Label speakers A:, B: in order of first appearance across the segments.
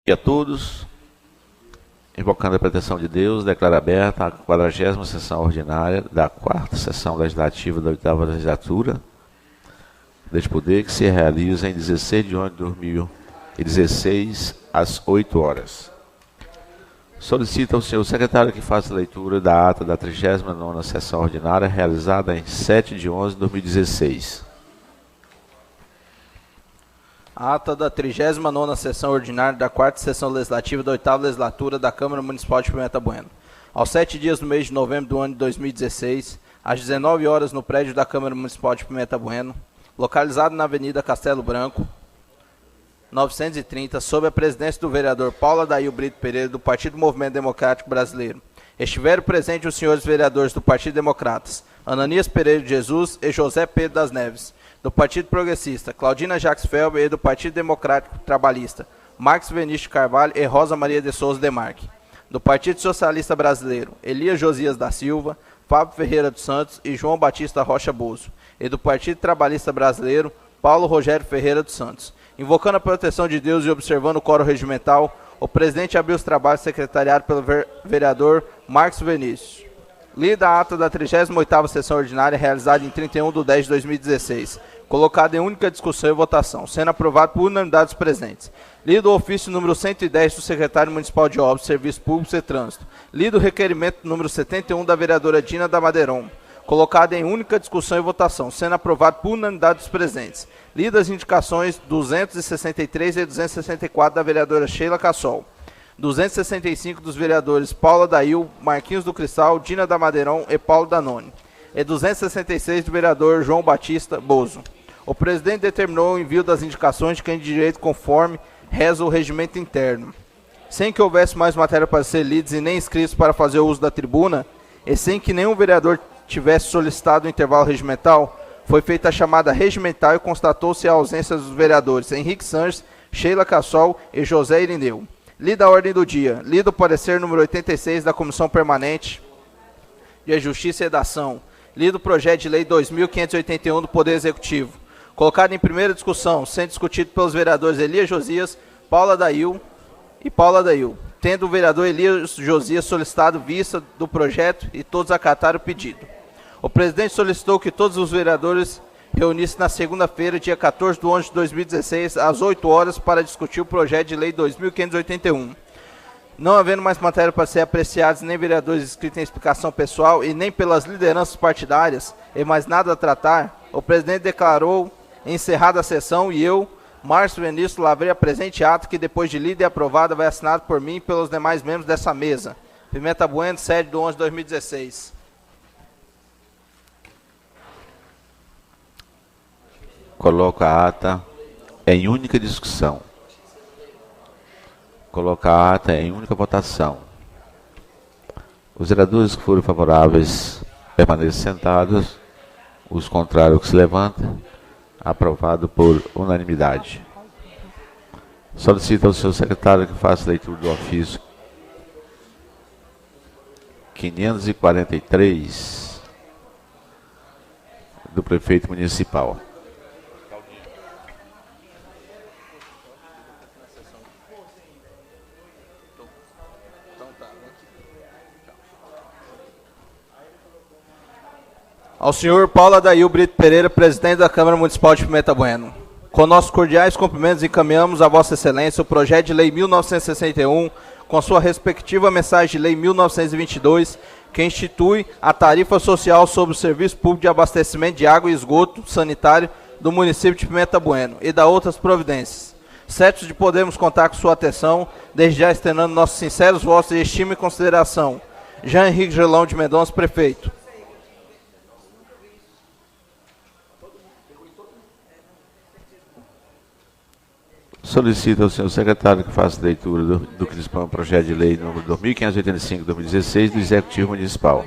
A: E a todos, invocando a proteção de Deus, declaro aberta a 40ª sessão ordinária da 4ª sessão legislativa da 8ª legislatura deste poder, que se realiza em 16 de junho de 2016, às 8 horas. Solicito ao senhor secretário que faça a leitura da ata da 39ª sessão ordinária, realizada em 7 de 11 de 2016.
B: A ata da 39ª sessão ordinária da 4ª sessão legislativa da 8ª legislatura da Câmara Municipal de Pimenta Bueno. Aos 7 dias do mês de novembro do ano de 2016, às 19 horas no prédio da Câmara Municipal de Pimenta Bueno, localizado na Avenida Castelo Branco, 930, sob a presidência do vereador Paulo Adail Brito Pereira, do Partido Movimento Democrático Brasileiro. Estiveram presentes os senhores vereadores do Partido Democratas, Ananias Pereira de Jesus e José Pedro das Neves, do Partido Progressista, Claudina Jacques Felber, e do Partido Democrático Trabalhista, Marcos Vinícius Carvalho e Rosa Maria de Souza Demarque. Do Partido Socialista Brasileiro, Elias Josias da Silva, Fábio Ferreira dos Santos e João Batista Rocha Bozo. E do Partido Trabalhista Brasileiro, Paulo Rogério Ferreira dos Santos. Invocando a proteção de Deus e observando o quórum regimental, o presidente abriu os trabalhos secretariados pelo vereador Marcos Vinícius. Lida a ata da 38ª sessão ordinária, realizada em 31 de 10 de 2016, colocada em única discussão e votação, sendo aprovado por unanimidade dos presentes. Lido o ofício número 110 do secretário municipal de Obras, Serviços Públicos e Trânsito. Lido o requerimento número 71 da vereadora Dina da Madeiron, colocado em única discussão e votação, sendo aprovado por unanimidade dos presentes. Lido as indicações 263 e 264 da vereadora Sheila Cassol. 265 dos vereadores Paulo Adail, Marquinhos do Cristal, Dina da Madeiron e Paulo Danone. E 266 do vereador João Batista Bozo. O presidente determinou o envio das indicações de quem de direito conforme reza o regimento interno. Sem que houvesse mais matéria para ser lidos e nem inscritos para fazer uso da tribuna, e sem que nenhum vereador tivesse solicitado o intervalo regimental, foi feita a chamada regimental e constatou-se a ausência dos vereadores Henrique Sanches, Sheila Cassol e José Irineu. Lida a ordem do dia. Lido o parecer número 86 da Comissão Permanente de Justiça e Redação. Lido o projeto de lei 2581 do Poder Executivo. Colocado em primeira discussão, sendo discutido pelos vereadores Elias Josias, Paulo Adail e Paulo Adail, tendo o vereador Elias Josias solicitado vista do projeto e todos acataram o pedido. O presidente solicitou que todos os vereadores reunissem na segunda-feira, dia 14 de 11 de 2016, às 8 horas, para discutir o projeto de lei 2581. Não havendo mais matéria para ser apreciados, nem vereadores inscritos em explicação pessoal e nem pelas lideranças partidárias, e mais nada a tratar, o presidente declarou encerrada a sessão e eu, Márcio Vinícius, lavrei a presente ato que, depois de lida e aprovada, vai assinado por mim e pelos demais membros dessa mesa. Pimenta Bueno, 7 de 11 de 2016.
A: Coloco a ata em única discussão. Coloco a ata em única votação. Os vereadores que forem favoráveis permaneçam sentados. Os contrários que se levantem. Aprovado por unanimidade. Solicito ao senhor secretário que faça a leitura do ofício 543 do prefeito municipal.
B: Ao senhor Paulo Adail Brito Pereira, presidente da Câmara Municipal de Pimenta Bueno. Com nossos cordiais cumprimentos, encaminhamos a Vossa Excelência o projeto de lei 1961, com sua respectiva mensagem de lei 1922, que institui a tarifa social sobre o serviço público de abastecimento de água e esgoto sanitário do município de Pimenta Bueno e da outras providências. Certos de podermos contar com sua atenção, desde já externando nossos sinceros votos de estima e consideração. Jean Henrique Gelão de Mendonça, prefeito.
A: Solicito ao senhor secretário que faça a leitura do que dispõe o projeto de lei número 2585/2016 do Executivo Municipal.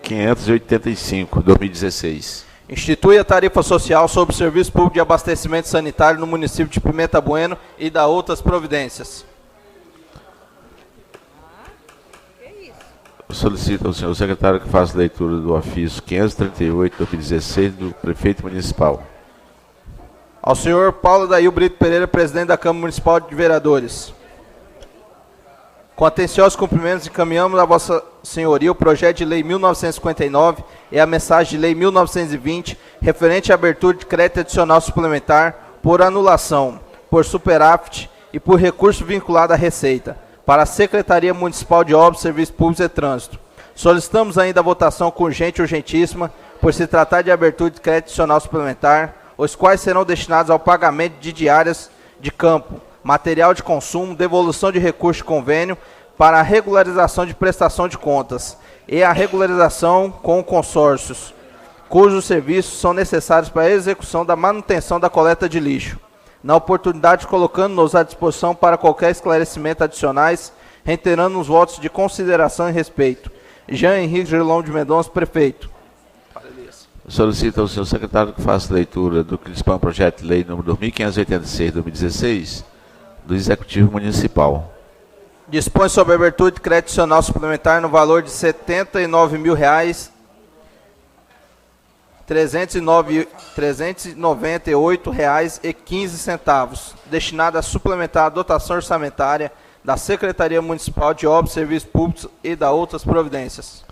A: 585/2016.
B: Institui a tarifa social sobre o serviço público de abastecimento sanitário no município de Pimenta Bueno e da outras providências.
A: Solicito ao senhor secretário que faça leitura do ofício 538/2016 do prefeito municipal.
B: Ao senhor Paulo Dail Brito Pereira, presidente da Câmara Municipal de Vereadores. Com atenciosos cumprimentos, encaminhamos a vossa senhoria o projeto de lei 1959 e a mensagem de lei 1920, referente à abertura de crédito adicional suplementar por anulação, por superávit e por recurso vinculado à Receita, para a Secretaria Municipal de Obras, Serviços Públicos e Trânsito. Solicitamos ainda a votação com urgente e urgentíssima, por se tratar de abertura de crédito adicional suplementar, os quais serão destinados ao pagamento de diárias de campo, material de consumo, devolução de recurso de convênio para a regularização de prestação de contas e a regularização com consórcios, cujos serviços são necessários para a execução da manutenção da coleta de lixo. Na oportunidade, colocando-nos à disposição para qualquer esclarecimento adicionais, reiterando os votos de consideração e respeito. Jean Henrique Gerlão de Mendonça, prefeito.
A: Solicito ao senhor secretário que faça leitura do que dispõe o projeto de lei número 2586/2016 do Executivo Municipal.
B: Dispõe sobre a abertura de crédito adicional suplementar no valor de R$ 79.398,15, destinado a suplementar a dotação orçamentária da Secretaria Municipal de Obras, Serviços Públicos e da outras providências.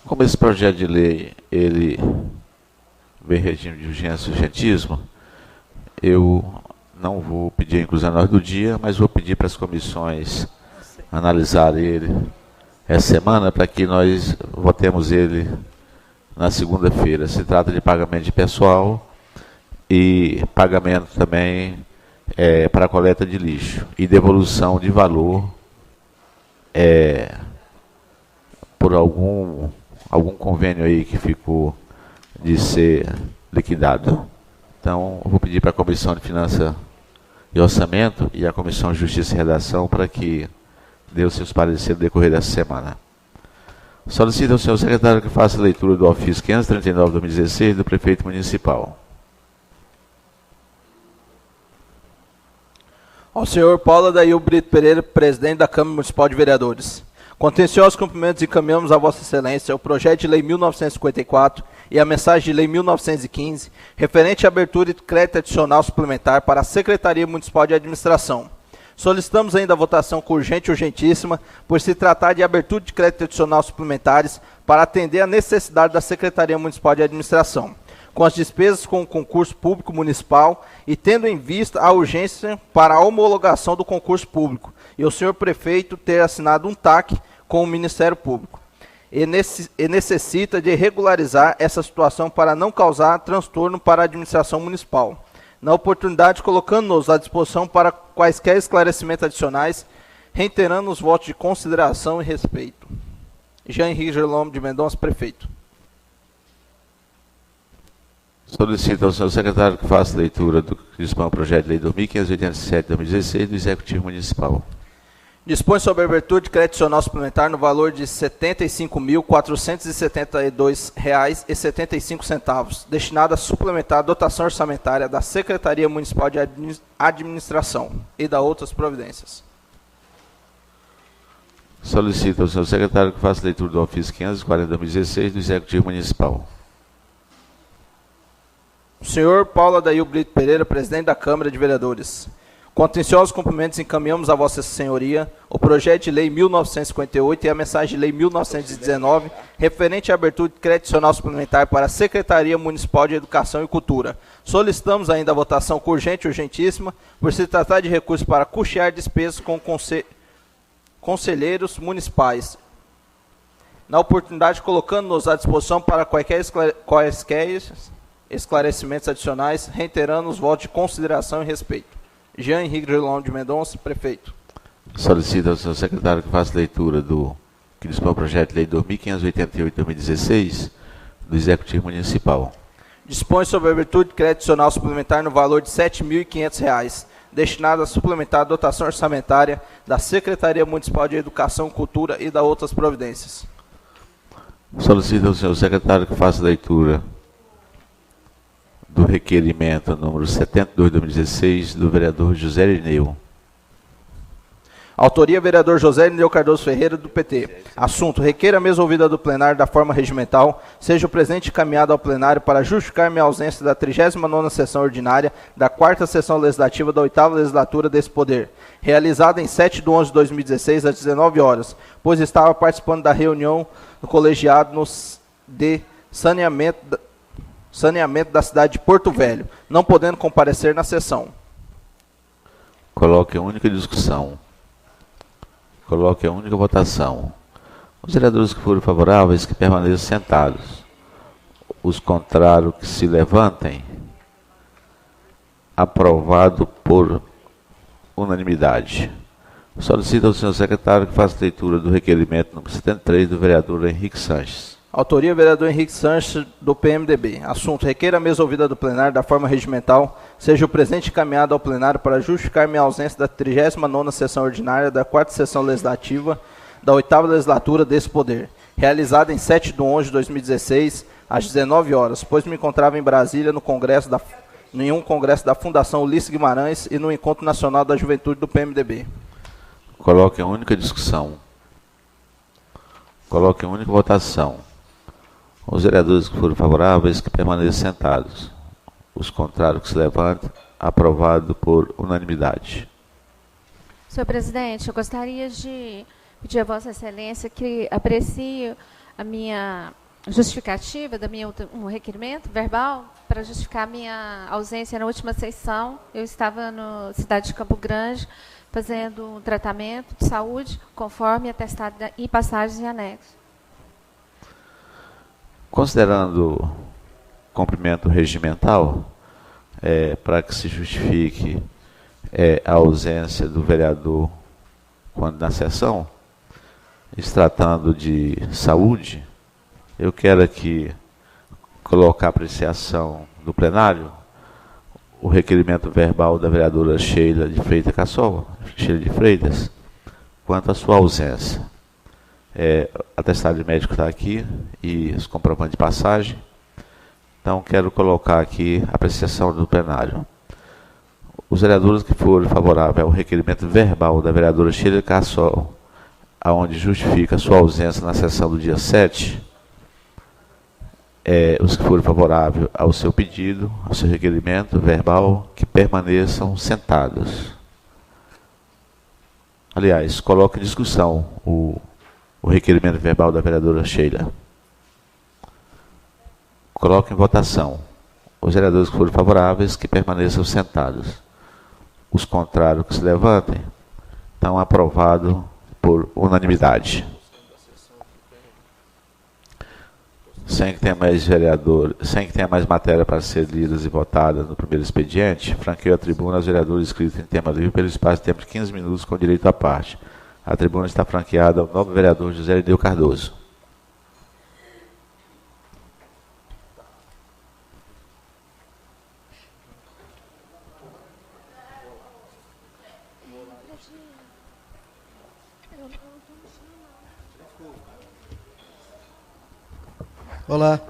A: Como esse projeto de lei ele vem em regime de urgência e urgentismo, eu não vou pedir a inclusão na ordem do dia, mas vou pedir para as comissões analisarem ele essa semana para que nós votemos ele na segunda-feira. Se trata de pagamento de pessoal e pagamento também para a coleta de lixo e devolução de valor por algum convênio aí que ficou de ser liquidado. Então, eu vou pedir para a Comissão de Finanças e Orçamento e a Comissão de Justiça e Redação para que dê os seus pareceres no decorrer dessa semana. Solicito ao senhor secretário que faça a leitura do ofício 539/2016 do prefeito municipal.
B: Ao senhor Paulo Dail Brito Pereira, presidente da Câmara Municipal de Vereadores. Com atenciosos cumprimentos, encaminhamos a vossa excelência o projeto de lei 1954 e a mensagem de lei 1915, referente à abertura de crédito adicional suplementar para a Secretaria Municipal de Administração. Solicitamos ainda a votação com urgente e urgentíssima, por se tratar de abertura de crédito adicional suplementares para atender a necessidade da Secretaria Municipal de Administração, com as despesas com o concurso público municipal e tendo em vista a urgência para a homologação do concurso público e o senhor prefeito ter assinado um TAC com o Ministério Público. E necessita de regularizar essa situação para não causar transtorno para a administração municipal. Na oportunidade, colocando-nos à disposição para quaisquer esclarecimentos adicionais, reiterando os votos de consideração e respeito. Jean Henrique Gerlão de Mendonça, prefeito.
A: Solicito ao senhor secretário que faça leitura do que dispõe o projeto de lei 2587/2016 do Executivo Municipal.
B: Dispõe sobre a abertura de crédito adicional suplementar no valor de R$ 75.472,75, destinado a suplementar a dotação orçamentária da Secretaria Municipal de Administração e da outras providências.
A: Solicito ao senhor secretário que faça leitura do ofício 540/2016 do Executivo Municipal.
B: Senhor Paulo Dail Brito Pereira, presidente da Câmara de Vereadores. Com atenciosos cumprimentos, encaminhamos a vossa senhoria o projeto de lei 1958 e a mensagem de lei 1919, referente à abertura de crédito adicional suplementar para a Secretaria Municipal de Educação e Cultura. Solicitamos ainda a votação com urgente e urgentíssima, por se tratar de recursos para custear despesas com conselheiros municipais. Na oportunidade, colocando-nos à disposição para quaisquer esclarecimentos adicionais, reiterando os votos de consideração e respeito. Jean Henrique Gerlão de Mendonça, prefeito.
A: Solicito ao senhor secretário que faça leitura do que dispõe o projeto de lei 2588/2016 do Executivo Municipal.
B: Dispõe sobre a abertura de crédito adicional suplementar no valor de R$ 7.500, destinado a suplementar a dotação orçamentária da Secretaria Municipal de Educação, Cultura e da outras providências.
A: Solicito ao senhor secretário que faça leitura do requerimento número 72/2016 do vereador José Irineu.
B: Autoria, vereador José Irineu Cardoso Ferreira, do PT. Assunto, requer a mesa ouvida do plenário da forma regimental, seja o presente encaminhado ao plenário para justificar minha ausência da 39ª sessão ordinária da 4ª sessão legislativa da 8ª legislatura desse poder, realizada em 7/11/2016, às 19 horas, pois estava participando da reunião do colegiado de saneamento da cidade de Porto Velho, não podendo comparecer na sessão.
A: Coloque a única discussão. Coloque a única votação. Os vereadores que forem favoráveis, que permaneçam sentados. Os contrários, que se levantem. Aprovado por unanimidade. Solicito ao senhor secretário que faça leitura do requerimento número 73 do vereador Henrique Sanches.
B: Autoria, vereador Henrique Sanches, do PMDB. Assunto, requer a mesa ouvida do plenário da forma regimental, seja o presente encaminhado ao plenário para justificar minha ausência da 39ª sessão ordinária da 4ª sessão legislativa da 8ª legislatura desse poder, realizada em 7/11/2016, às 19 horas, pois me encontrava em Brasília em um congresso da Fundação Ulisses Guimarães e no Encontro Nacional da Juventude do PMDB.
A: Coloque a única discussão. Coloque a única votação. Os vereadores que forem favoráveis, que permaneçam sentados. Os contrários, que se levantem. Aprovado por unanimidade.
C: Senhor presidente, eu gostaria de pedir a Vossa Excelência que aprecie a minha justificativa, um requerimento verbal, para justificar a minha ausência na última sessão. Eu estava na cidade de Campo Grande, fazendo um tratamento de saúde, conforme atestado e passagens em anexo.
A: Considerando cumprimento regimental, para que se justifique a ausência do vereador quando na sessão, se tratando de saúde, eu quero aqui colocar a apreciação do plenário o requerimento verbal da vereadora Sheila de Freitas, quanto à sua ausência. Atestado de médico está aqui e os comprovantes de passagem. Então, quero colocar aqui a apreciação do plenário. Os vereadores que forem favoráveis ao requerimento verbal da vereadora Sheila Cassol, aonde justifica a sua ausência na sessão do dia 7, os que forem favoráveis ao seu pedido, ao seu requerimento verbal, que permaneçam sentados. Aliás, coloque em discussão o requerimento verbal da vereadora Sheila. Coloque em votação. Os vereadores que forem favoráveis, que permaneçam sentados. Os contrários, que se levantem. Então, aprovado por unanimidade. Sem que tenha mais matéria para ser lidas e votadas no primeiro expediente, franqueio a tribuna aos vereadores inscritos em tema livre pelo espaço de tempo de 15 minutos com direito à parte. A tribuna está franqueada ao novo vereador José Irineu Cardoso.
D: Olá,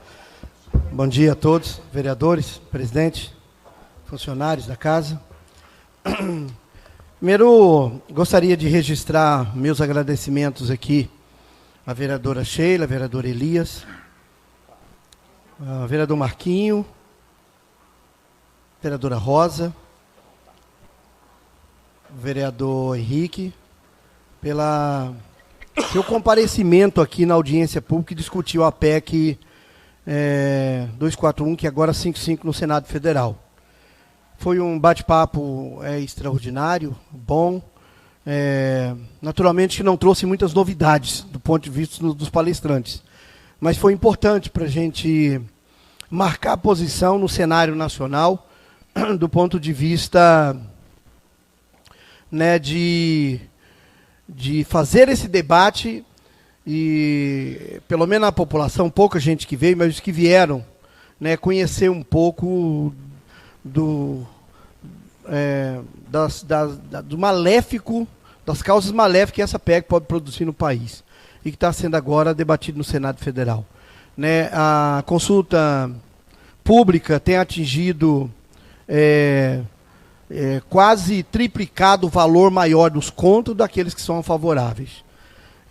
D: bom dia a todos, vereadores, presidente, funcionários da casa. Primeiro, gostaria de registrar meus agradecimentos aqui à vereadora Sheila, ao vereador Elias, ao vereador Marquinho, vereadora Rosa, o vereador Henrique, pelo seu comparecimento aqui na audiência pública e discutiu a PEC 241, que agora 55 no Senado Federal. Foi um bate-papo extraordinário, bom. Naturalmente que não trouxe muitas novidades do ponto de vista dos palestrantes, mas foi importante para a gente marcar a posição no cenário nacional do ponto de vista, né, de fazer esse debate e, pelo menos a população, pouca gente que veio, mas os que vieram, né, conhecer um pouco do maléfico, das causas maléficas que essa PEC pode produzir no país e que está sendo agora debatido no Senado Federal. Né, a consulta pública tem atingido quase triplicado o valor maior dos contos daqueles que são favoráveis.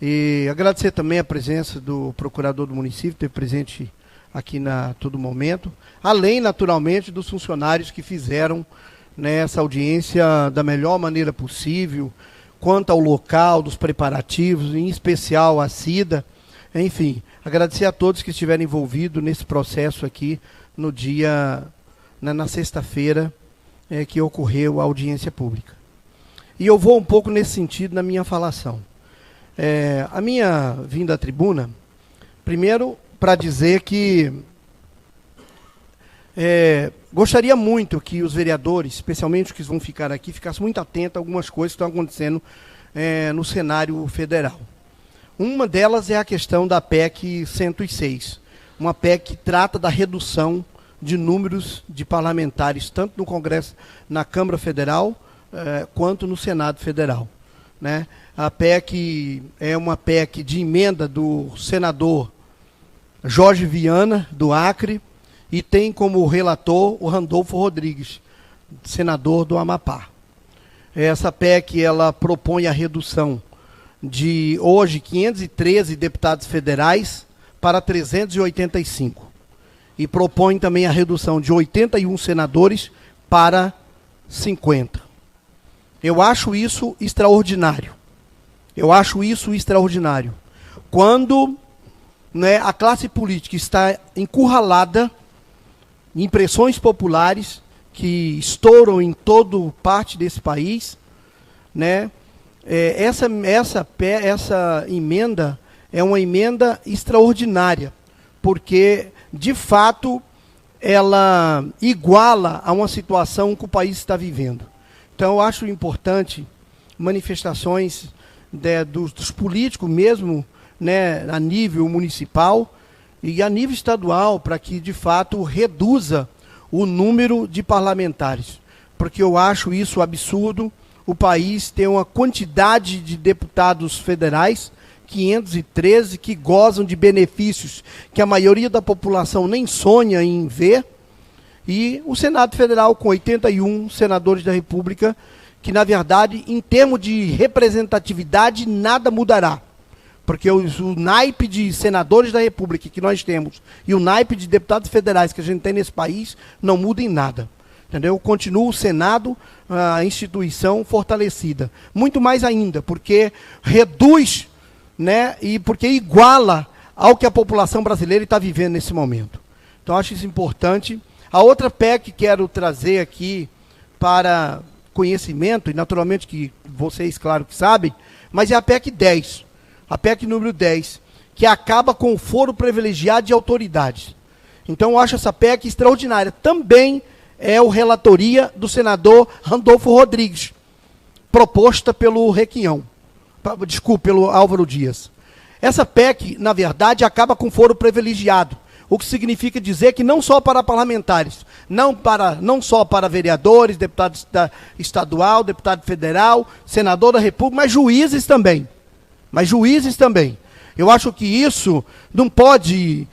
D: E agradecer também a presença do procurador do município, ter presente aqui a todo momento, além, naturalmente, dos funcionários que fizeram essa audiência da melhor maneira possível, quanto ao local, dos preparativos, em especial a Cida. Enfim, agradecer a todos que estiveram envolvidos nesse processo aqui no dia, na sexta-feira, que ocorreu a audiência pública. E eu vou um pouco nesse sentido na minha falação. A minha vinda à tribuna, primeiro, para dizer que gostaria muito que os vereadores, especialmente os que vão ficar aqui, ficassem muito atentos a algumas coisas que estão acontecendo no cenário federal. Uma delas é a questão da PEC 106, uma PEC que trata da redução de números de parlamentares, tanto no Congresso, na Câmara Federal, quanto no Senado Federal. Né? A PEC é uma PEC de emenda do senador Jorge Viana, do Acre, e tem como relator o Randolfo Rodrigues, senador do Amapá. Essa PEC ela propõe a redução de, hoje, 513 deputados federais para 385. E propõe também a redução de 81 senadores para 50. Eu acho isso extraordinário. Quando a classe política está encurralada em pressões populares que estouram em toda parte desse país, essa emenda é uma emenda extraordinária, porque, de fato, ela iguala a uma situação que o país está vivendo. Então, eu acho importante manifestações dos políticos mesmo, a nível municipal e a nível estadual, para que, de fato, reduza o número de parlamentares. Porque eu acho isso absurdo, o país tem uma quantidade de deputados federais, 513, que gozam de benefícios que a maioria da população nem sonha em ver, e o Senado Federal com 81 senadores da República, que, na verdade, em termos de representatividade, nada mudará. Porque o naipe de senadores da República que nós temos e o naipe de deputados federais que a gente tem nesse país não muda em nada. Entendeu? Continua o Senado, a instituição fortalecida. Muito mais ainda, porque reduz, e porque iguala ao que a população brasileira está vivendo nesse momento. Então, acho isso importante. A outra PEC que quero trazer aqui para conhecimento, e naturalmente que vocês, claro que sabem, mas é a PEC 10. A PEC número 10, que acaba com o foro privilegiado de autoridades. Então, eu acho essa PEC extraordinária. Também é o relatoria do senador Randolfo Rodrigues, proposta pelo Requião. Desculpe, pelo Álvaro Dias. Essa PEC, na verdade, acaba com foro privilegiado, o que significa dizer que não só para parlamentares, não só para vereadores, deputado estadual, deputado federal, senador da República, mas juízes também. Eu acho que isso não pode,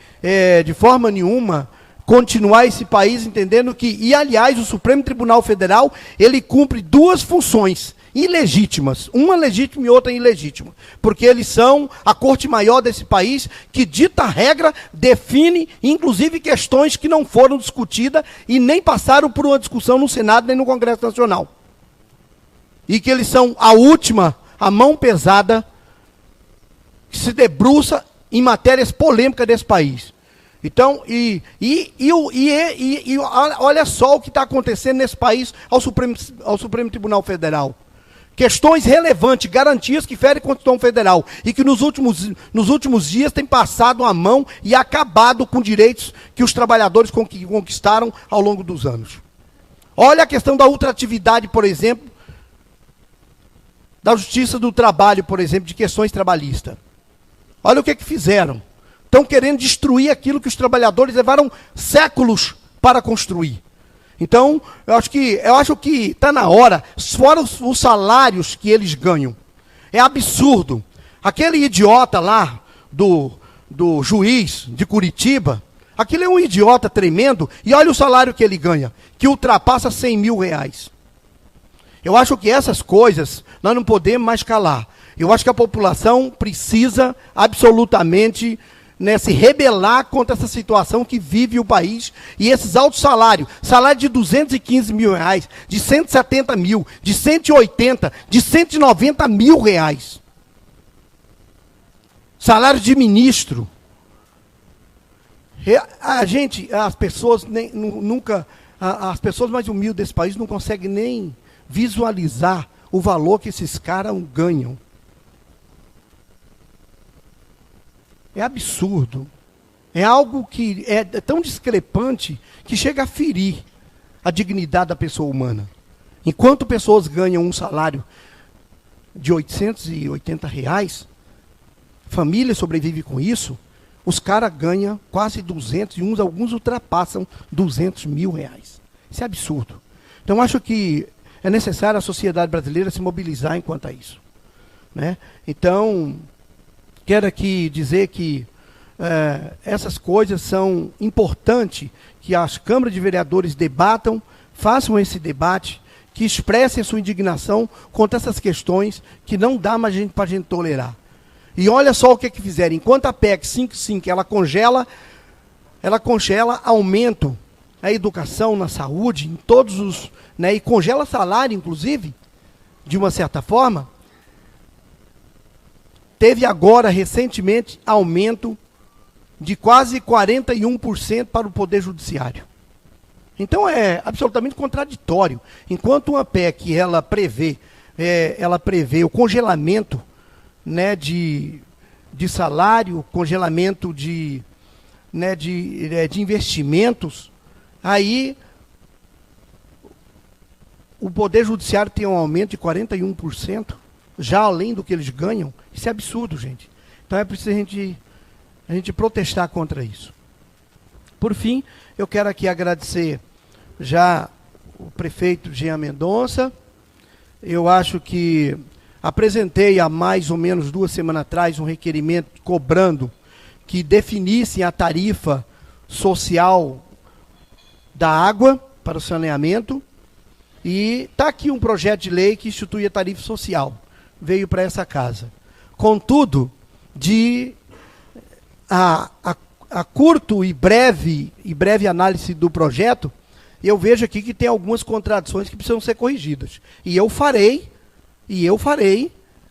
D: de forma nenhuma, continuar esse país entendendo que, e aliás, o Supremo Tribunal Federal, ele cumpre duas funções ilegítimas, uma legítima e outra ilegítima, porque eles são a corte maior desse país, que dita a regra, define, inclusive, questões que não foram discutidas e nem passaram por uma discussão no Senado nem no Congresso Nacional. E que eles são a última, a mão pesada, que se debruça em matérias polêmicas desse país. Então, olha só o que está acontecendo nesse país ao Supremo Tribunal Federal. Questões relevantes, garantias que ferem a Constituição Federal e que nos últimos dias tem passado a mão e acabado com direitos que os trabalhadores conquistaram ao longo dos anos. Olha a questão da ultratividade, por exemplo, da Justiça do Trabalho, por exemplo, de questões trabalhistas. Olha o que fizeram. Estão querendo destruir aquilo que os trabalhadores levaram séculos para construir. Então, eu acho que está na hora, fora os salários que eles ganham. É absurdo. Aquele idiota lá, do juiz de Curitiba, aquele é um idiota tremendo, e olha o salário que ele ganha, que ultrapassa 100 mil reais. Eu acho que essas coisas nós não podemos mais calar. Eu acho que a população precisa absolutamente, né, se rebelar contra essa situação que vive o país e esses altos salários. Salário de 215 mil reais, de 170 mil, de 180, de 190 mil reais. Salário de ministro. As pessoas nunca, as pessoas mais humildes desse país não conseguem nem visualizar o valor que esses caras ganham. É absurdo. É algo que é tão discrepante que chega a ferir a dignidade da pessoa humana. Enquanto pessoas ganham um salário de 880 reais, família sobrevive com isso, os caras ganham quase 200 e alguns ultrapassam 200 mil reais. Isso é absurdo. Então, acho que é necessário a sociedade brasileira se mobilizar enquanto a isso, né? Então, quero aqui dizer que essas coisas são importantes, que as câmaras de vereadores debatam, façam esse debate, que expressem a sua indignação contra essas questões que não dá mais para a gente tolerar. E olha só o que fizeram. Enquanto a PEC 55 ela congela aumento na educação, na saúde, em todos os, né, e congela salário, inclusive, de uma certa forma, teve agora, recentemente, aumento de quase 41% para o Poder Judiciário. Então é absolutamente contraditório. Enquanto uma PEC ela prevê o congelamento, né, de salário, congelamento de investimentos, aí o Poder Judiciário tem um aumento de 41%, já além do que eles ganham. Isso é absurdo, gente. Então é preciso a gente protestar contra isso. Por fim, eu quero aqui agradecer já o prefeito Jean Mendonça. Eu acho que apresentei há mais ou menos 2 semanas atrás um requerimento cobrando que definissem a tarifa social da água para o saneamento. E está aqui um projeto de lei que institui a tarifa social. Veio para essa casa. Contudo, a curto e breve análise do projeto, eu vejo aqui que tem algumas contradições que precisam ser corrigidas. E eu farei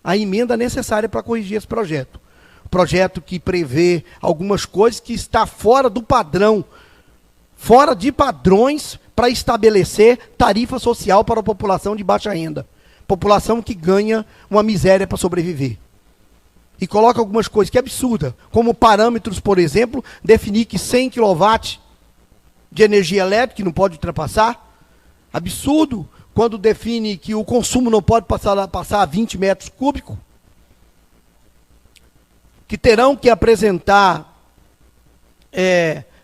D: a emenda necessária para corrigir esse projeto. Projeto que prevê algumas coisas que está fora do padrão, fora de padrões para estabelecer tarifa social para a população de baixa renda. População que ganha uma miséria para sobreviver. E coloca algumas coisas que é absurda, como parâmetros, por exemplo, definir que 100 kW de energia elétrica não pode ultrapassar. Absurdo quando define que o consumo não pode passar a 20 metros cúbicos. Que terão que apresentar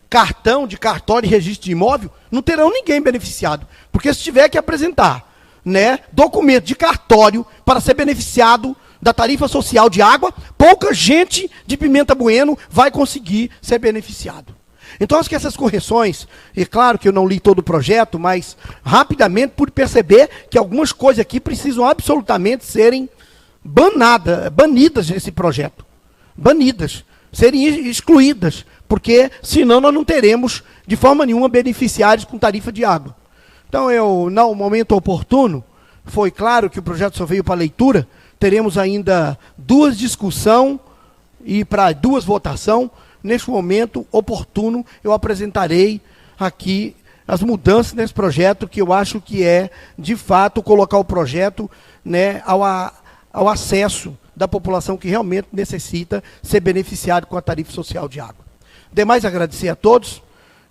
D: cartão de cartório e registro de imóvel, não terão ninguém beneficiado. Porque se tiver que apresentar, né, documento de cartório para ser beneficiado da tarifa social de água, pouca gente de Pimenta Bueno vai conseguir ser beneficiado. Então, acho que essas correções, e claro que eu não li todo o projeto, mas rapidamente pude perceber que algumas coisas aqui precisam absolutamente serem banidas desse projeto. Banidas, serem excluídas, porque senão nós não teremos de forma nenhuma beneficiários com tarifa de água. Então, no momento oportuno, foi claro que o projeto só veio para leitura, teremos ainda 2 discussões e para 2 votações. Neste momento oportuno, eu apresentarei aqui as mudanças nesse projeto, que eu acho que é, de fato, colocar o projeto, né, ao acesso da população que realmente necessita ser beneficiado com a tarifa social de água. Demais, agradecer a todos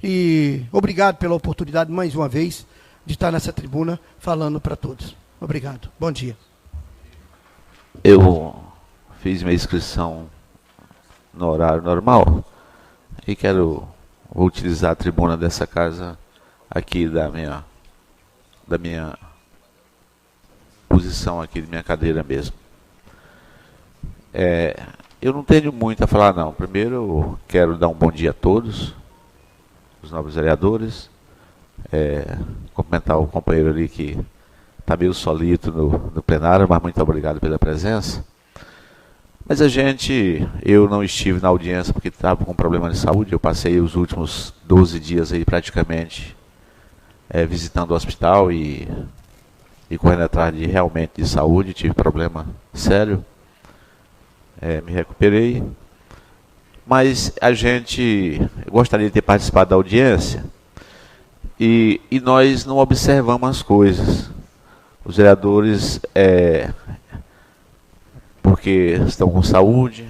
D: e obrigado pela oportunidade, mais uma vez, de estar nessa tribuna falando para todos. Obrigado. Bom dia.
A: Eu fiz minha inscrição no horário normal e vou utilizar a tribuna dessa casa aqui da minha posição aqui, de minha cadeira mesmo. Eu não tenho muito a falar, não. Primeiro, eu quero dar um bom dia a todos, os novos vereadores, cumprimentar o companheiro ali que Está meio solito no plenário, mas muito obrigado pela presença. Mas eu não estive na audiência porque estava com problema de saúde. Eu passei os últimos 12 dias aí praticamente visitando o hospital e correndo atrás realmente de saúde. Tive problema sério, me recuperei. Mas eu gostaria de ter participado da audiência e nós não observamos as coisas. Os vereadores, porque estão com saúde,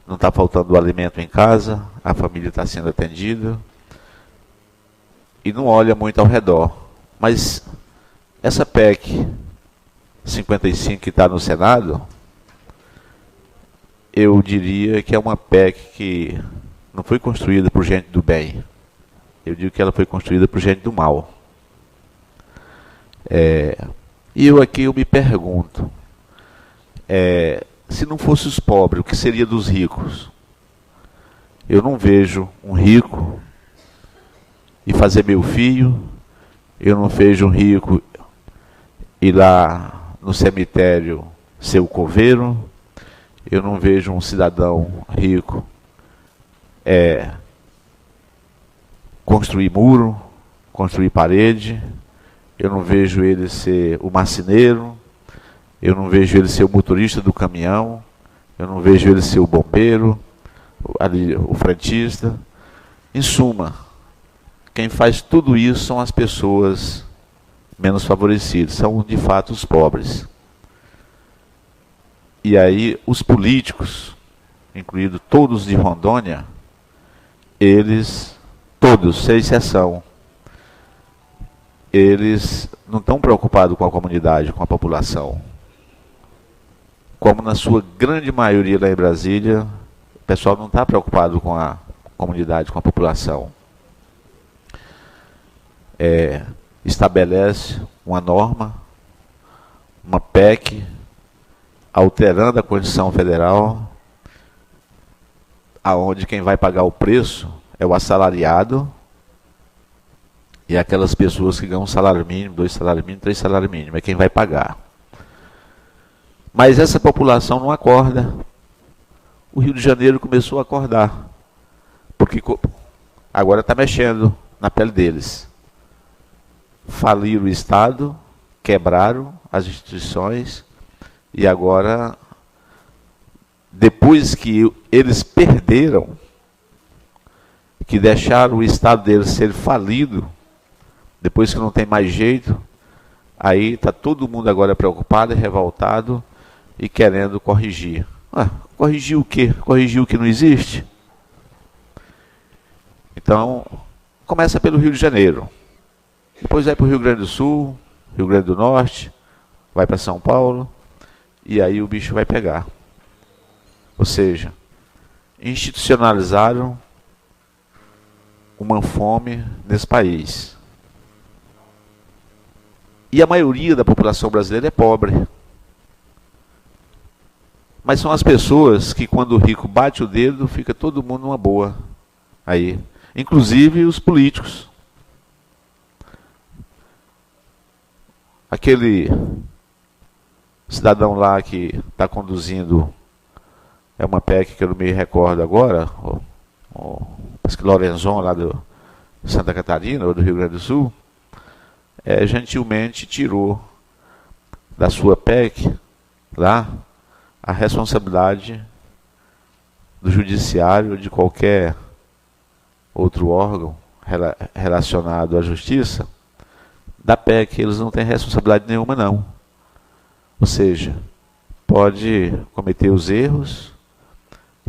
A: não está faltando alimento em casa, a família está sendo atendida e não olha muito ao redor. Mas essa PEC 55 que está no Senado, eu diria que é uma PEC que não foi construída por gente do bem. Eu digo que ela foi construída por gente do mal. E eu me pergunto, se não fosse os pobres, o que seria dos ricos? Eu não vejo um rico ir fazer meu filho, eu não vejo um rico ir lá no cemitério ser o coveiro, eu não vejo um cidadão rico construir muro, construir parede, eu não vejo ele ser o marceneiro, eu não vejo ele ser o motorista do caminhão, eu não vejo ele ser o bombeiro, o frentista. Em suma, quem faz tudo isso são as pessoas menos favorecidas, são de fato os pobres. E aí os políticos, incluídos todos de Rondônia, eles, todos, sem exceção, eles não estão preocupados com a comunidade, com a população. Como na sua grande maioria lá em Brasília, o pessoal não está preocupado com a comunidade, com a população. Estabelece uma norma, uma PEC, alterando a Constituição Federal, aonde quem vai pagar o preço é o assalariado e aquelas pessoas que ganham um salário mínimo, 2 salários mínimos, 3 salários mínimos, é quem vai pagar. Mas essa população não acorda. O Rio de Janeiro começou a acordar, porque agora está mexendo na pele deles. Faliram o Estado, quebraram as instituições, e agora, depois que eles perderam, que deixaram o Estado deles ser falido, depois que não tem mais jeito, aí está todo mundo agora preocupado e revoltado e querendo corrigir. Corrigir o quê? Corrigir o que não existe? Então, começa pelo Rio de Janeiro, depois vai para o Rio Grande do Sul, Rio Grande do Norte, vai para São Paulo, e aí o bicho vai pegar. Ou seja, institucionalizaram uma fome nesse país. E a maioria da população brasileira é pobre. Mas são as pessoas que, quando o rico bate o dedo, fica todo mundo numa boa. Aí, inclusive os políticos. Aquele cidadão lá que está conduzindo, uma PEC que eu não me recordo agora, acho que Lorenzon, lá de Santa Catarina, ou do Rio Grande do Sul, gentilmente tirou da sua PEC lá a responsabilidade do judiciário ou de qualquer outro órgão relacionado à justiça. Da PEC, eles não têm responsabilidade nenhuma, não. Ou seja, pode cometer os erros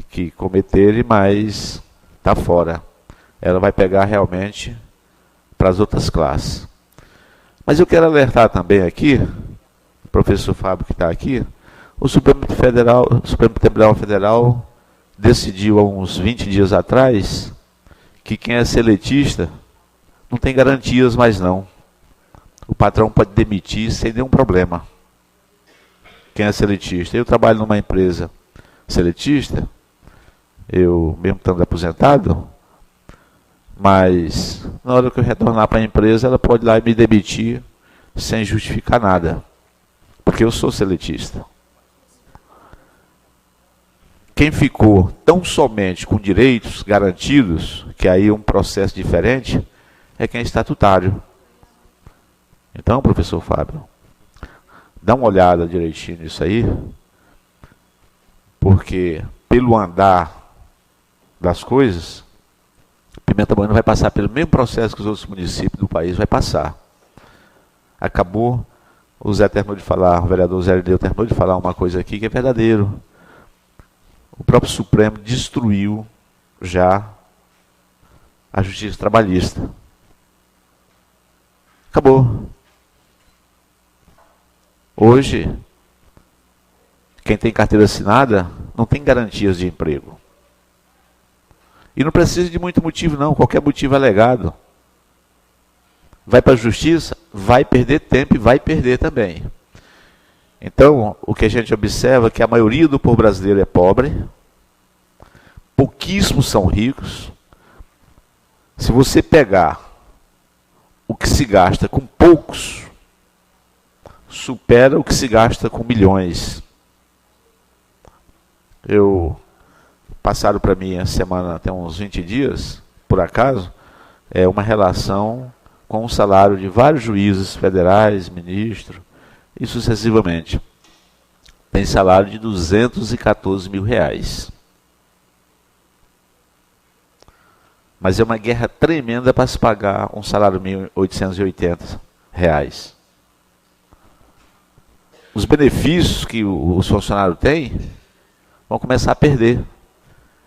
A: que cometerem, mas está fora. Ela vai pegar realmente para as outras classes. Mas eu quero alertar também aqui, o professor Fábio que está aqui, o Supremo Tribunal Federal decidiu há uns 20 dias atrás que quem é seletista não tem garantias mais não. O patrão pode demitir sem nenhum problema. Quem é seletista? Eu trabalho numa empresa seletista, eu mesmo estando aposentado, mas na hora que eu retornar para a empresa, ela pode ir lá e me demitir sem justificar nada, porque eu sou seletista. Quem ficou tão somente com direitos garantidos, que aí é um processo diferente, é quem é estatutário. Então, professor Fábio, dá uma olhada direitinho nisso aí, porque pelo andar das coisas, Pimenta Baiana vai passar pelo mesmo processo que os outros municípios do país vai passar. Acabou, o Zé terminou de falar, o vereador Zé Irineu terminou de falar uma coisa aqui que é verdadeiro. O próprio Supremo destruiu já a justiça trabalhista. Acabou. Hoje, quem tem carteira assinada não tem garantias de emprego. E não precisa de muito motivo não, qualquer motivo alegado. Vai para a justiça, vai perder tempo e vai perder também. Então, o que a gente observa é que a maioria do povo brasileiro é pobre, pouquíssimos são ricos. Se você pegar o que se gasta com poucos, supera o que se gasta com milhões. Passaram para mim a semana, até uns 20 dias, por acaso, uma relação com o salário de vários juízes federais, ministros, e sucessivamente. Tem salário de 214 mil reais. Mas é uma guerra tremenda para se pagar um salário mínimo de 880 reais. Os benefícios que os funcionários têm vão começar a perder.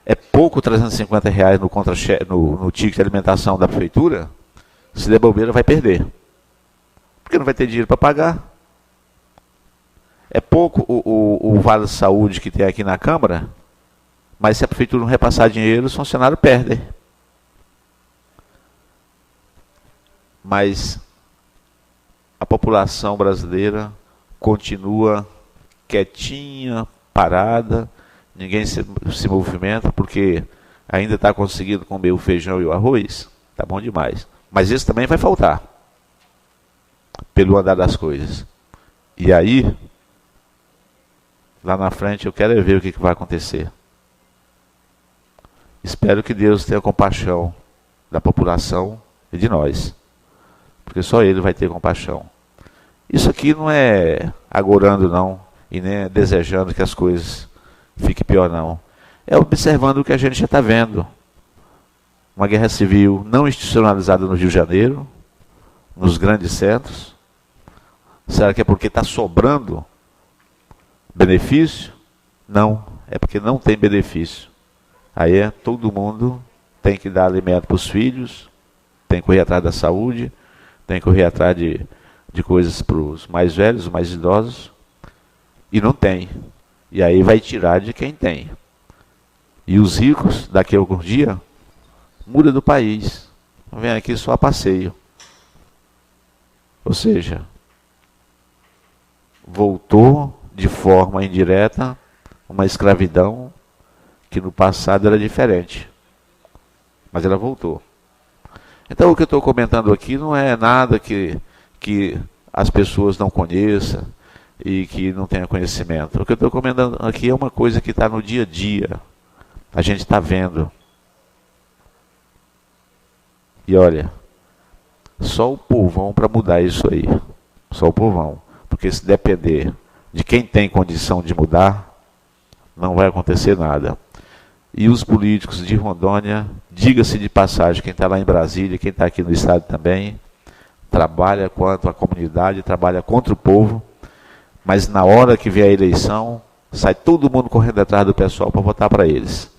A: É pouco 350 reais no ticket de alimentação da prefeitura, se der bobeira vai perder. Porque não vai ter dinheiro para pagar. É pouco o vale de saúde que tem aqui na Câmara, mas se a prefeitura não repassar dinheiro, os funcionários perdem. Mas a população brasileira continua quietinha, parada, ninguém se movimenta, porque ainda está conseguindo comer o feijão e o arroz, tá bom demais. Mas isso também vai faltar, pelo andar das coisas. E aí, lá na frente, eu quero ver o que vai acontecer. Espero que Deus tenha compaixão da população e de nós, porque só Ele vai ter compaixão. Isso aqui não é agorando não, e nem desejando que as coisas fiquem pior não. É observando o que a gente já está vendo. Uma guerra civil não institucionalizada no Rio de Janeiro, nos grandes centros. Será que é porque está sobrando benefício? Não, é porque não tem benefício. Aí todo mundo tem que dar alimento para os filhos, tem que correr atrás da saúde, tem que correr atrás de coisas para os mais velhos, os mais idosos, e não tem. E aí vai tirar de quem tem. E os ricos, daqui a algum dia, muda do país. Vem aqui só a passeio. Ou seja, voltou de forma indireta uma escravidão que no passado era diferente. Mas ela voltou. Então o que eu estou comentando aqui não é nada que as pessoas não conheçam e que não tenham conhecimento. O que eu estou comentando aqui é uma coisa que está no dia a dia. A gente está vendo. E olha, só o povão para mudar isso aí. Só o povão. Porque se depender de quem tem condição de mudar, não vai acontecer nada. E os políticos de Rondônia, diga-se de passagem, quem está lá em Brasília, quem está aqui no estado também, trabalha contra a comunidade, trabalha contra o povo, mas na hora que vier a eleição, sai todo mundo correndo atrás do pessoal para votar para eles.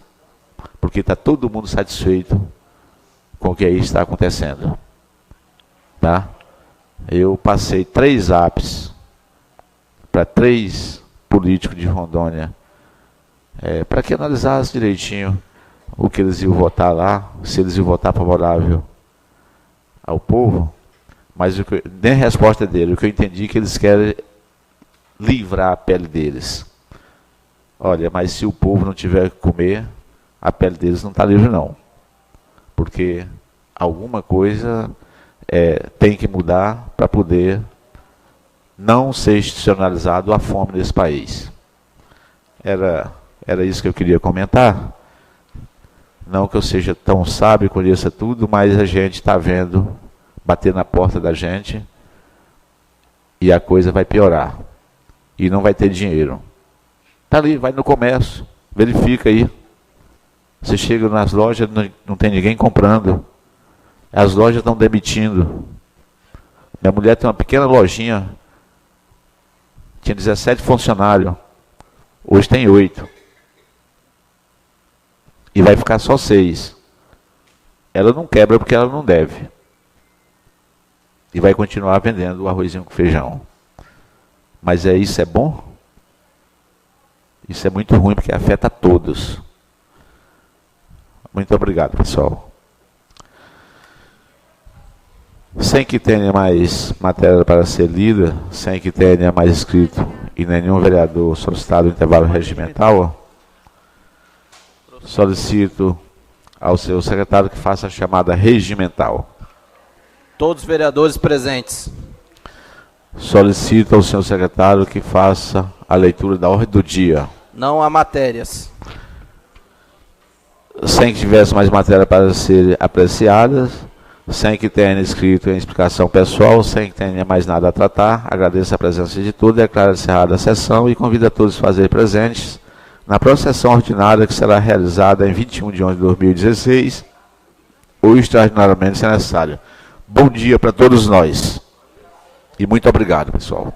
A: Porque está todo mundo satisfeito com o que aí está acontecendo. Tá? Eu passei 3 apps para 3 políticos de Rondônia, para que analisassem direitinho o que eles iam votar lá, se eles iam votar favorável ao povo, mas nem a resposta dele, o que eu entendi é que eles querem livrar a pele deles. Olha, mas se o povo não tiver que comer, a pele deles não está livre não, porque alguma coisa tem que mudar para poder não ser institucionalizado a fome nesse país. Era isso que eu queria comentar. Não que eu seja tão sábio e conheça tudo, mas a gente está vendo bater na porta da gente e a coisa vai piorar. E não vai ter dinheiro. Está ali, vai no comércio, verifica aí. Você chega nas lojas, não tem ninguém comprando. As lojas estão demitindo. Minha mulher tem uma pequena lojinha, tinha 17 funcionários, hoje tem 8. E vai ficar só 6. Ela não quebra porque ela não deve. E vai continuar vendendo o arrozinho com feijão. Mas isso é bom? Isso é muito ruim porque afeta todos. Muito obrigado, pessoal. Sem que tenha mais matéria para ser lida, sem que tenha mais escrito e nenhum vereador solicitado o intervalo regimental, solicito ao seu secretário que faça a chamada regimental.
B: Todos os vereadores presentes.
A: Solicito ao senhor secretário que faça a leitura da ordem do dia.
B: Não há matérias.
A: Sem que tivesse mais matéria para ser apreciada, sem que tenha escrito em explicação pessoal, sem que tenha mais nada a tratar, agradeço a presença de todos, declaro encerrada a sessão e convido a todos a fazer presentes na próxima sessão ordinária que será realizada em 21 de 11 de 2016, ou extraordinariamente se necessário. Bom dia para todos nós. E muito obrigado, pessoal.